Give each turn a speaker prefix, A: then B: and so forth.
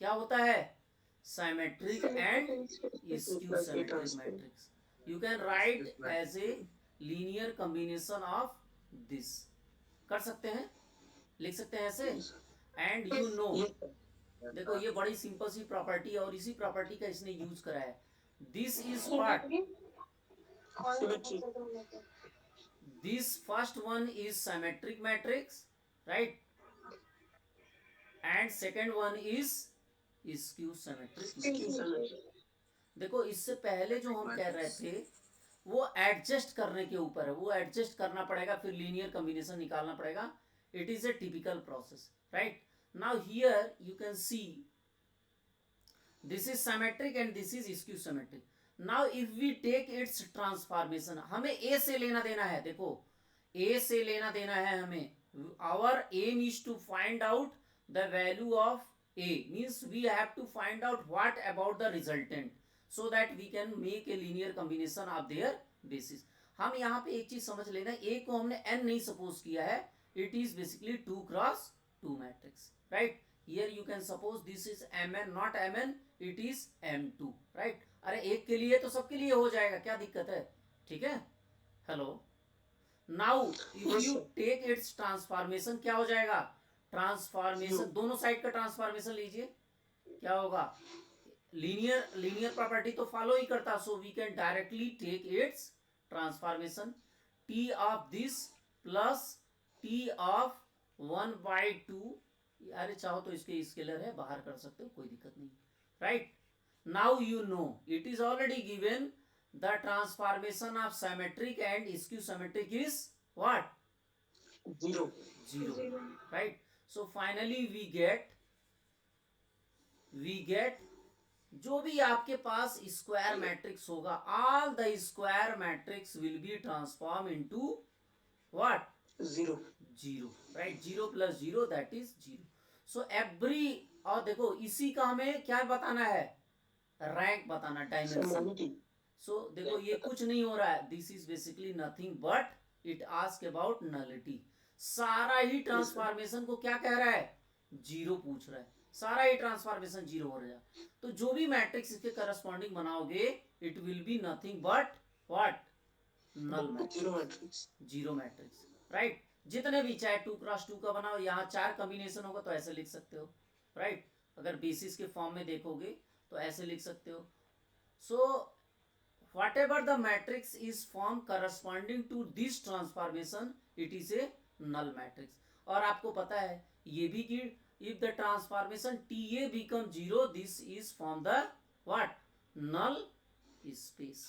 A: क्या होता है? Symmetric and skew symmetric matrix. You can write as a linear combination of this. कर सकते हैं, लिख सकते हैं ऐसे. एंड यू नो, देखो ये बड़ी सिंपल सी प्रॉपर्टी है और इसी प्रॉपर्टी का इसने यूज करा है. This is what, this first one is symmetric matrix, right, and second one is skew symmetric matrix. देखो इससे पहले जो हम कह रहे थे वो एडजस्ट करने के ऊपर है, वो एडजस्ट करना पड़ेगा, फिर लीनियर कॉम्बिनेशन निकालना पड़ेगा. It is a typical process, right. Now here you can see this is symmetric and this is skew symmetric. Now if we take its transformation, हमें ए से लेना देना है. देखो ए से लेना देना है हमें. Our aim is to find out the value of a, means we have to find out what about the resultant so that we can make a linear combination of their basis. हम यहाँ पे एक चीज समझ लेना, a को हमने n नहीं सपोज किया है. it is basically 2 cross 2 matrix, right. here you can suppose this is mn, not mn, it is m2, right. अरे एक के लिए तो सबके लिए हो जाएगा, क्या दिक्कत है? ठीक है. Hello. Now if you take its transformation, क्या हो जाएगा? ट्रांसफॉर्मेशन, दोनों साइड का ट्रांसफॉर्मेशन लीजिए, क्या होगा? लीनियर प्रॉपर्टी तो फॉलो ही करता, so we can directly take its transformation. T of this plus T of 1/2. अरे चाहो तो इसके स्केलर है, बाहर कर सकते हो, कोई दिक्कत नहीं, right. Now you know it is already given the transformation of symmetric and skew symmetric is what? zero, right. So finally we get जो भी आपके पास स्क्वायर मैट्रिक्स होगा, all the square matrix will be transform into what? Zero, right. 0 + 0 that is 0. So every, और देखो इसी का हमें क्या बताना है? रैंक बताना, डायमेंशन. सो देखो ये कुछ नहीं हो रहा है, this is basically nothing but it ask about nullity. सारा ही ट्रांसफॉर्मेशन को क्या कह रहा है? जीरो पूछ रहा है. सारा ही ट्रांसफॉर्मेशन जीरो हो रहा है. तो जो भी मैट्रिक्स इसके करस्पॉन्डिंग बनाओगे it will be nothing but what? Null matrix, zero matrix, right. जितने भी, चाहे 2 क्रॉस 2 का बनाओ, यहाँ 4 कॉम्बिनेशन होगा तो ऐसे लिख सकते हो, राइट. अगर बेसिस के फॉर्म में देखोगे तो ऐसे लिख सकते हो. सो whatever the matrix is formed corresponding to this transformation, it is a null matrix. और आपको पता है ये भी कि if the transformation TA become 0, this is from the what? null space.